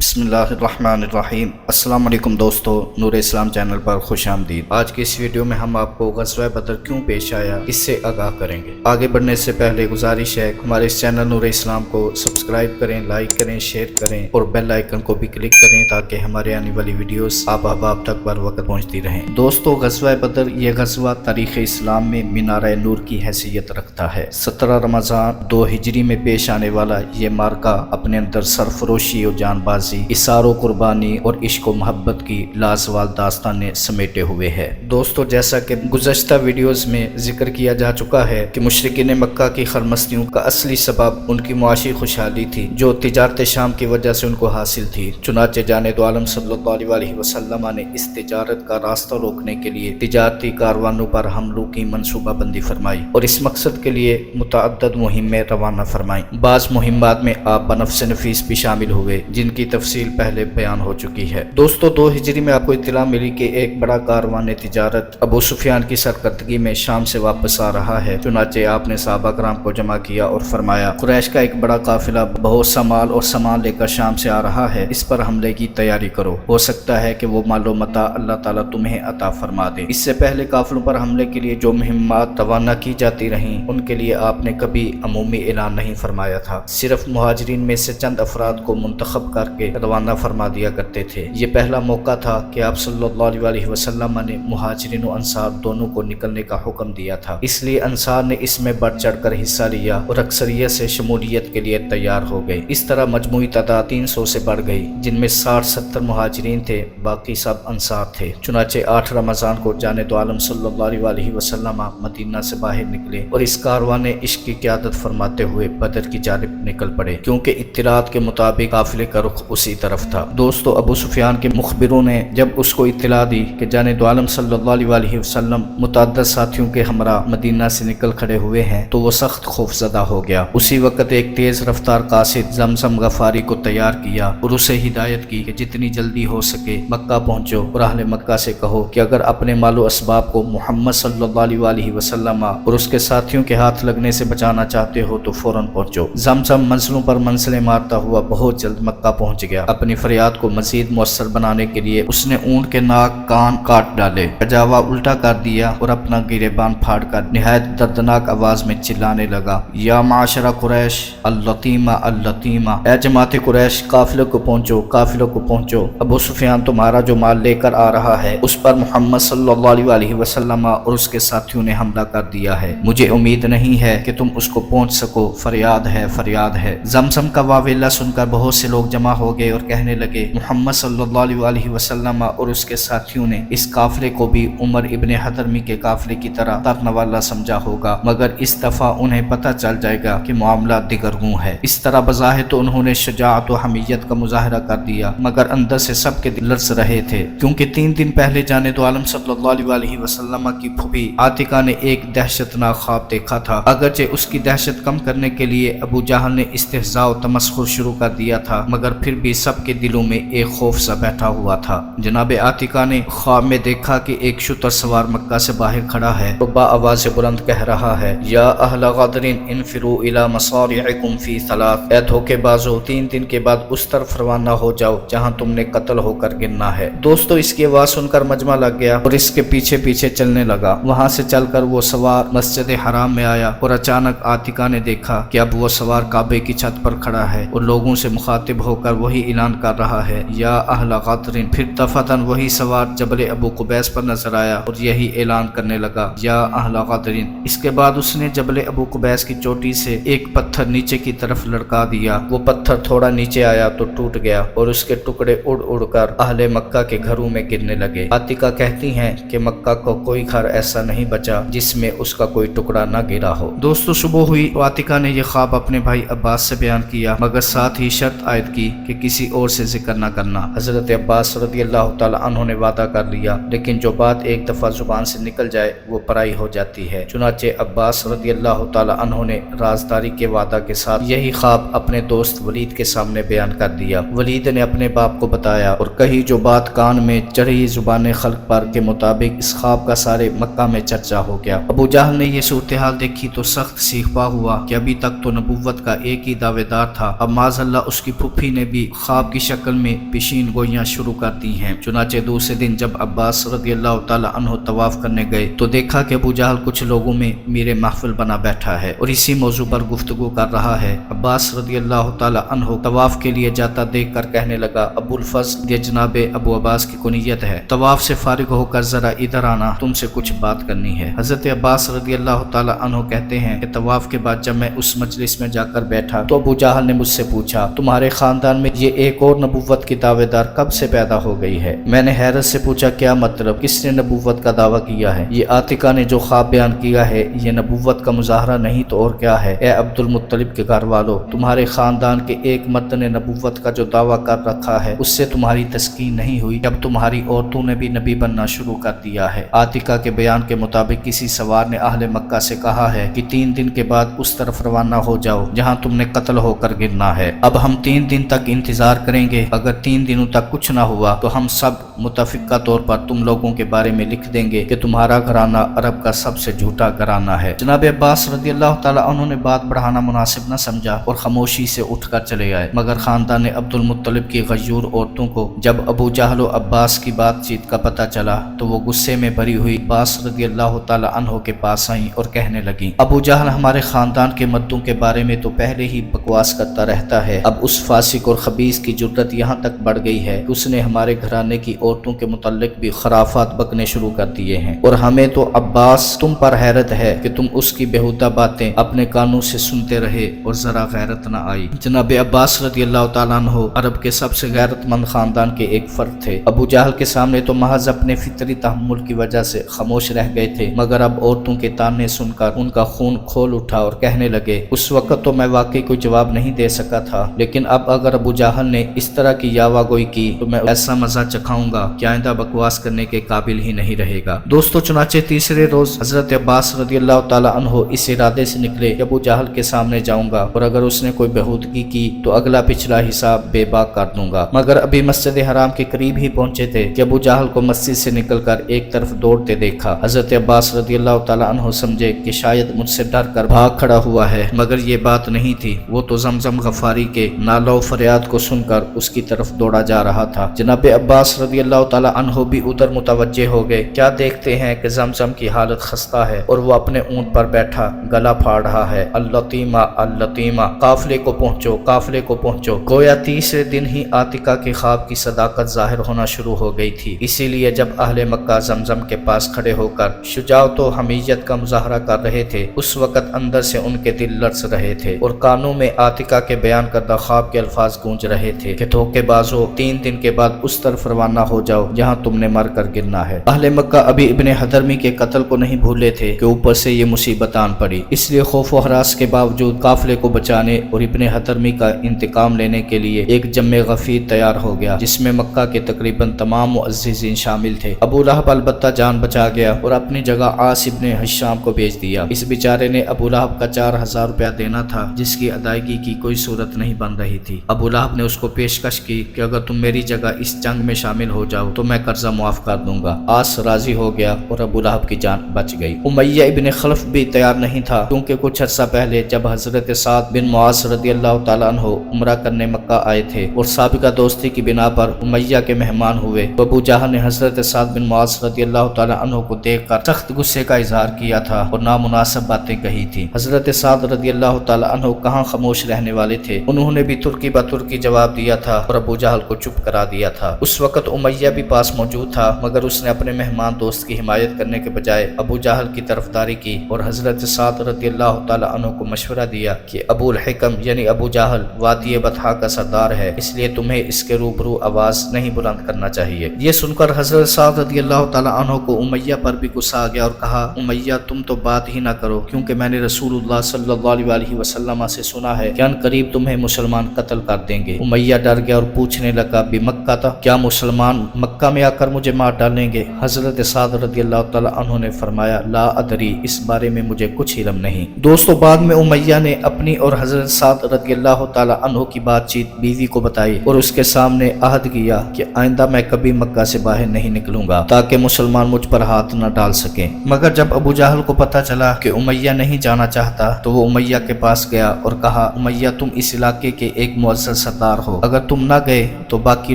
بسم اللہ الرحمن الرحیم۔ السلام علیکم دوستو، نور اسلام چینل پر خوش آمدید۔ آج کی اس ویڈیو میں ہم آپ کو غزوہ بدر کیوں پیش آیا اس سے آگاہ کریں گے۔ آگے بڑھنے سے پہلے گزارش ہے ہمارے اس چینل نور اسلام کو سبسکرائب کریں، لائک کریں، شیئر کریں اور بیل آئیکن کو بھی کلک کریں تاکہ ہمارے آنے والی ویڈیوز آپ احباب تک بر وقت پہنچتی رہیں۔ دوستو، غزوہ بدر یہ غزوہ تاریخ اسلام میں مینارہ نور کی حیثیت رکھتا ہے۔ 17 رمضان 2 ہجری میں پیش آنے والا یہ مارکہ اپنے اندر سرفروشی اور جان بازی، اثار و قربانی اور عشق و محبت کی لازوال داستانیں سمیٹے ہوئے ہے۔ دوستو، جیسا کہ گزشتہ ویڈیوز میں ذکر کیا جا چکا ہے کہ مشرکین مکہ کی خرمستیوں کا اصلی سبب ان کی معاشی خوشحالی تھی جو تجارت شام کی وجہ سے ان کو حاصل تھی۔ چنانچہ جانب عالم صلی اللہ علیہ وسلم نے اس تجارت کا راستہ روکنے کے لیے تجارتی کاروانوں پر حملوں کی منصوبہ بندی فرمائی اور اس مقصد کے لیے متعدد مہمیں روانہ فرمائیں۔ بعض مہمات میں آپ بنفس نفیس بھی شامل ہوئے جن کی تفصیل پہلے بیان ہو چکی ہے۔ دوستو، 2 ہجری میں آپ کو اطلاع ملی کہ ایک بڑا کاروان تجارت ابو سفیان کی سرکردگی میں شام سے واپس آ رہا ہے۔ چنانچہ آپ نے صحابہ کرام کو جمع کیا اور فرمایا، قریش کا ایک بڑا قافلہ بہت سا مال اور سامان لے کر شام سے آ رہا ہے، اس پر حملے کی تیاری کرو، ہو سکتا ہے کہ وہ مال و متاع اللہ تعالیٰ تمہیں عطا فرما دے۔ اس سے پہلے قافلوں پر حملے کے لیے جو مہمات روانہ کی جاتی رہیں ان کے لیے آپ نے کبھی عمومی اعلان نہیں فرمایا تھا، صرف مہاجرین میں سے چند افراد کو منتخب کر کے روانہ فرما دیا کرتے تھے۔ یہ پہلا موقع تھا کہ آپ صلی اللہ علیہ وسلم نے مہاجرین و انصار دونوں کو نکلنے کا حکم دیا تھا، اس لیے انصار نے اس میں بڑھ چڑھ کر حصہ لیا اور اکثریت سے شمولیت کے لیے تیار ہو گئے۔ اس طرح مجموعی تعداد 300 سے بڑھ گئی، جن میں 60-70 مہاجرین تھے، باقی سب انصار تھے۔ چنانچہ 8 رمضان کو جانب عالم صلی اللہ علیہ وسلم مدینہ سے باہر نکلے اور اس کاروان عشق کی قیادت فرماتے ہوئے بدر کی جانب نکل پڑے، کیونکہ اطلاعات کے مطابق قافلے کا رخ اسی طرف تھا۔ دوستو، ابو سفیان کے مخبروں نے جب اس کو اطلاع دی کہ جانب عالم صلی اللہ علیہ وسلم متعدد ساتھیوں کے ہمراہ مدینہ سے نکل کھڑے ہوئے ہیں تو وہ سخت خوف زدہ ہو گیا۔ اسی وقت ایک تیز رفتار قاصد زمزم غفاری کو تیار کیا اور اسے ہدایت کی کہ جتنی جلدی ہو سکے مکہ پہنچو اور اہل مکہ سے کہو کہ اگر اپنے مال و اسباب کو محمد صلی اللہ علیہ وسلم اور اس کے ساتھیوں کے ہاتھ لگنے سے بچانا چاہتے ہو تو فوراً پہنچو۔ زمزم منزلوں پر منزلیں مارتا ہوا بہت جلد مکہ پہنچ گیا۔ اپنی فریاد کو مزید مؤثر بنانے کے لیے اس نے اونٹ کے ناک کان کاٹ ڈالے، کجاوا الٹا کر دیا اور اپنا گریبان پھاڑ کر نہایت دردناک آواز میں چلانے لگا، یا معاشرہ قریش اللطیمہ اللطیمہ، اے جماعت قریش، قافلے کو پہنچو، قافلے کو پہنچو، ابو سفیان تمہارا جو مال لے کر آ رہا ہے اس پر محمد صلی اللہ علیہ وسلم اور اس کے ساتھیوں نے حملہ کر دیا ہے، مجھے امید نہیں ہے کہ تم اس کو پہنچ سکو، فریاد ہے، فریاد ہے۔ زمزم کا واویلا سن کر بہت سے لوگ جمع ہو گئے اور کہنے لگے، محمد صلی اللہ علیہ وسلم اور اس کے ساتھیوں نے اس قافلے کو بھی عمر ابن حضرمی کے قافلے کی طرح ترنے والا سمجھا ہوگا، مگر اس دفعہ انہیں پتہ چل جائے گا کہ معاملہ دگرگوں ہے۔ اس طرح بظاہر تو انہوں نے شجاعت و حمیت کا مظاہرہ کر دیا، مگر اندر سے سب کے دل لرز رہے تھے، کیونکہ 3 دن پہلے جانب عالم صلی اللہ علیہ وسلم کی پھوپھی عاتکہ نے ایک دہشتناک خواب دیکھا تھا۔ اگرچہ اس کی دہشت کم کرنے کے لیے ابو جہل نے استہزاء و تمسخر شروع کر دیا تھا، مگر پھر بھی سب کے دلوں میں ایک خوف سا بیٹھا ہوا تھا۔ جناب عاتکہ نے خواب میں دیکھا کہ ایک شتر سوار مکہ سے باہر کھڑا ہے اور با آواز بلند کہہ رہا ہے، یا اہل غدر انفروا الی مصارعکم فی 3، اے دھوکے بازو، 3 دن کے بعد اس طرف روانہ ہو جاؤ جہاں تم نے قتل ہو کر گرنا ہے۔ دوستو، اس کی آواز سن کر مجمع لگ گیا اور اس کے پیچھے پیچھے چلنے لگا۔ وہاں سے چل کر وہ سوار مسجد حرام میں آیا اور اچانک عاتکہ نے دیکھا کہ اب وہ سوار کعبے کی چھت پر کھڑا ہے اور لوگوں سے مخاطب ہو کر وہی اعلان کر رہا ہے، یا اہل غدر۔ پھر دفعتاً وہی سوار جبل ابو قبیس پر نظر آیا اور یہی اعلان کرنے لگا، یا اہل غدر۔ اس کے بعد اس نے جبل ابو قبیس کی چوٹی سے ایک پتھر نیچے کی طرف لڑکا دیا، وہ پتھر تھوڑا نیچے آیا تو ٹوٹ گیا اور اس کے ٹکڑے اڑ اڑ کر اہل مکہ کے گھروں میں گرنے لگے۔ عاتکہ کہتی ہیں کہ مکہ کو کوئی گھر ایسا نہیں بچا جس میں اس کا کوئی ٹکڑا نہ گرا ہو۔ دوستو، صبح ہوئی، عاتکہ نے یہ خواب اپنے بھائی عباس سے بیان کیا، مگر ساتھ ہی شرط عائد کی کہ کسی اور سے ذکر نہ کرنا۔ حضرت عباس رضی اللہ تعالی عنہ نے وعدہ کر لیا، لیکن جو بات ایک دفعہ زبان سے نکل جائے وہ پرائی ہو جاتی ہے۔ چنانچہ عباس رضی اللہ تعالی عنہ نے رازداری کے وعدہ کے ساتھ یہی خواب اپنے دوست ولید کے سامنے بیان کر دیا۔ ولید نے اپنے باپ کو بتایا اور کہی جو بات کان میں چڑھی زبان خلق پر کے مطابق اس خواب کا سارے مکہ میں چرچا ہو گیا۔ ابو جہل نے یہ صورتحال دیکھی تو سخت سیخپا ہوا کہ ابھی تک تو نبوت کا ایک ہی دعوے دار تھا، اب معاذ اللہ اس کی پھوپھی نے بھی ख्वाब की शक्ल में पेशीन गोइयां शुरू कर दी हैं। चुनाचे दूसरे दिन जब अब्बास रदी अल्लाह ताला अन्हो तवाफ करने गए तो देखा कि अबू जहल कुछ लोगों में मेरे महफिल बना बैठा है और इसी मौजू पर गुफ्तगू कर रहा है। अब्बास रदी अल्लाह ताला अन्हो तवाफ के लिए जाता देख कर कहने लगा, अबुल फज़ल ये जनाब अबू अब्बास की कुनियत है, तवाफ से फारिग होकर जरा इधर आना, तुमसे कुछ बात करनी है। हजरत अब्बास रदी अल्लाह ताला अन्हो कहते हैं कि तवाफ के बाद जब मैं उस मजलिस में जाकर बैठा तो अबू जहल ने मुझसे पूछा, तुम्हारे खानदान में ये एक और नबुव्वत की दावेदार कब से पैदा हो गई है? मैंने हैरत से पूछा, क्या मतलब, किसने नबुव्वत का दावा किया है? ये आतिका ने जो ख्वाब बयान किया है ये नबुव्वत का मुजाहरा नहीं तो और क्या है? ए अब्दुल मुत्तलिब के घर वालों, तुम्हारे खानदान के एक मर्द ने नबुव्वत का जो दावा कर रखा है उससे तुम्हारी तस्कीन नहीं हुई जब तुम्हारी औरतों ने भी नबी बनना शुरू कर दिया है। आतिका के बयान के मुताबिक किसी सवार ने अहले मक्का से कहा है कि 3 दिन के बाद उस तरफ रवाना हो जाओ जहाँ तुमने कत्ल होकर गिरना है। अब हम 3 दिन तक इंतजार करेंगे, अगर 3 दिनों तक कुछ ना हुआ तो हम सब मुतफिका तौर पर तुम लोगों के बारे में लिख देंगे कि तुम्हारा घराना अरब का सबसे झूठा घराना है। जनाब अब्बास रदी अल्लाह ताला अन्हु ने बात बढ़ाना मुनासिब न समझा और खामोशी से उठकर चले आए, मगर खानदान अब्दुल मुत्तलिब की गयूर औरतों को जब अबू जहल और अब्बास की बातचीत का पता चला तो वो गुस्से में भरी हुई अब्बास रदी अल्लाह ताला अन्हु के पास आई और कहने लगी, अबू जहल हमारे खानदान के मर्दों के बारे में तो पहले ही बकवास करता रहता है, अब उस फासिक और खबीस की जुर्रत यहाँ तक बढ़ गई है कि उसने हमारे घराने की औरतों के मुतल्लिक भी खराफात बकने शुरू कर दिए हैं और हमें तो अब्बास तुम पर हैरत है कि तुम उसकी बेहुदा बातें अपने कानों से सुनते रहे और जरा गैरत न आई। जनाब अब्बास रदी अल्लाह ताला अन्हु अरब के सबसे गैरतमंद खानदान के एक फर्द थे। अबू जहल के सामने तो महज अपने फितरी तहम्मुल की वजह से खामोश रह गए थे, मगर अब औरतों के ताने सुनकर उनका खून खोल उठा और कहने लगे, उस वक्त तो मैं वाकई कोई जवाब नहीं दे सका था, लेकिन अब अगर अबू जहल ने इस तरह की यावागोई की तो मैं ऐसा मजा चखाऊंगा कि आइंदा बकवास करने के काबिल ही नहीं रहेगा। दोस्तों, चुनाचे तीसरे रोज हजरत अब्बास रदी अल्लाह ताला अन्हु इस इरादे से निकले कि अबू जहल के सामने जाऊंगा और अगर उसने कोई बेहूदगी की तो अगला पिछला हिसाब बेबाक कर दूंगा। मगर अभी मस्जिद हराम के करीब ही पहुंचे थे कि अबू जहल को मस्जिद से निकलकर एक तरफ दौड़ते देखा। हजरत अब्बास रदी अल्लाह ताला अन्हु समझे कि शायद मुझसे डर कर भाग खड़ा हुआ है, मगर ये बात नहीं थी, वो तो जमजम गफारी के नालो फरियाद को सुनकर उसकी तरफ दौड़ा जा रहा था। जनाब अब्बास रदी अल्लाह ताला अन्हु भी उधर मुतवज्जे हो गए। क्या देखते हैं कि जमजम की हालत खस्ता है और वो अपने ऊंट पर बैठा गला फाड़ रहा है, अल्लतीमा अल्लतीमा, काफिले को पहुंचो, काफिले को पहुंचो। गोया तीसरे दिन ही आतिका के ख्वाब की सदाकत जाहिर होना शुरू हो गई थी, इसीलिए जब अहले मक्का जमजम के पास खड़े होकर शुजाअत और हमीयत का मुजाहरा कर रहे थे, उस वक्त अंदर से उनके दिल लर्ज रहे थे और कानों में आतिका के बयान करदा ख्वाब के अल्फाज गूंज रहे थे कि धोखेबाजो, 3 दिन के बाद उस तरफ रवाना हो जाओ जहाँ तुमने मर कर गिरना है। अहले मक्का अभी इब्ने हदरमी के कत्ल को नहीं भूले थे कि ऊपर से ये मुसीबत आन पड़ी, इसलिए खौफ व हरास के बावजूद काफिले को बचाने और इब्ने हदरमी का इंतकाम लेने के लिए एक जम्मे गफीर तैयार हो गया, जिसमें मक्का के तकरीबन तमाम मुअज़्ज़िज़ीन शामिल थे। अबू लहब अलबत्ता जान बचा गया और अपनी जगह आस इब्ने हिशाम को भेज दिया। इस बेचारे ने अबू लहब का 4000 रुपया देना था, जिसकी अदायगी की कोई सूरत नहीं बन रही थी। अबू लहब ने उसको पेशकश की कि अगर तुम मेरी जगह इस जंग में शामिल हो जाओ तो मैं कर्जा मुआफ कर दूंगा। आस राजी हो गया और अबू लहब की जान बच गई। उमय्या इब्ने खल्फ भी तैयार नहीं था, क्योंकि कुछ अर्सा पहले जब हजरत साद बिन मुआज रदी अल्लाह ताला अन्हु उम्रा करने मक्का आए थे और साबिका दोस्ती की बिना पर उमय्या के मेहमान हुए तो अबू जहल ने हजरत साद बिन मुआज रदी अल्लाह ताला अन्हु को देखकर सख्त गुस्से का इजहार किया था और नामुनासिब बातें कही थी। हजरत साद रदी अल्लाह ताला अन्हु कहाँ खामोश रहने वाले थे, उन्होंने भी तुर्की बतुर्की जवाब दिया था और अबू जहल को चुप करा दिया था। उस वक्त उमय्या भी पास मौजूद था, मगर उसने अपने मेहमान दोस्त की हिमायत करने के बजाय अबू जहल की तरफदारी की और हजरत साद रदी अल्लाह ताला अन्हु को मशवरा दिया कि अबूल हिकम यानी अबू जहल वादी बतहा का सरदार है, इसलिए तुम्हें इसके रूबरू आवाज नहीं बुलंद करना चाहिए। ये सुनकर हजरत साद रदी अल्लाह ताला अन्हु को उमय्या पर भी गुस्सा आ गया और कहा, उमय्या तुम तो बात ही ना करो, क्योंकि मैंने रसूलुल्लाह सल्लल्लाहु अलैहि वसल्लम से सुना है कि अनकरीब तुम्हें मुसलमान कत्ल कर देंगे। उमय्या डर गया और पूछने लगा, बि मक्का था, क्या मुसलमान मक्का में आकर मुझे मार डालेंगे? हजरत साद रदी अल्लाह ताला अन्हु ने फरमाया, ला अदरी, इस बारे में मुझे कुछ इल्म नहीं। दोस्तों, बाद में उमय्या ने अपनी और हजरत साद रदी अल्लाह ताला अन्हु की बातचीत बीवी को बताई और उसके सामने अहद किया कि आइंदा मैं कभी मक्का से बाहर नहीं निकलूंगा ताकि मुसलमान मुझ पर हाथ न डाल सके। मगर जब अबू जहल को पता चला कि उमय्या नहीं जाना चाहता तो वो उमय्या के पास गया और कहा, उमय्या तुम इस इलाके के एक मुअज़्ज़ज़ सरदार हो। अगर तुम न गए तो बाकी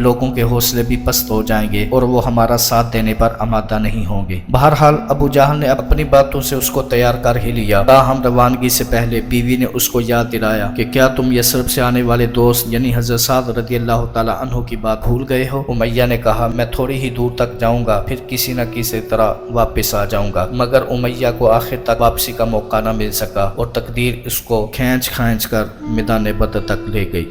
लोगों के हौसले भी पस्त हो जाएंगे और वो हमारा साथ देने पर आमादा नहीं होंगे। बहरहाल अबू जहल ने अपनी बातों से उसको तैयार कर ही लिया। ताहम रवानगी से पहले बीवी ने उसको याद दिलाया कि क्या तुम यसरब से आने वाले दोस्त यानी हजरत साद रदियल्लाहु ताला अन्हु की बात भूल गए हो। उमैया ने कहा, मैं थोड़ी ही दूर तक जाऊंगा, फिर किसी न किसी तरह वापस आ जाऊंगा। मगर उमैया को आखिर तक वापसी का मौका न मिल सका और तकदीर उसको खींच कर मैदान बदर तक ले गई।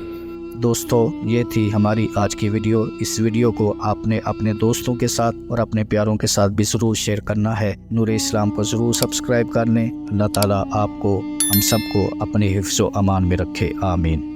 दोस्तों, ये थी हमारी आज की वीडियो। इस वीडियो को आपने अपने दोस्तों के साथ और अपने प्यारों के साथ भी ज़रूर शेयर करना है। नूर इस्लाम को ज़रूर सब्सक्राइब कर लें। अल्लाह ताला आपको हम सबको अपने हिफ्ज़ व अमान में रखे। आमीन।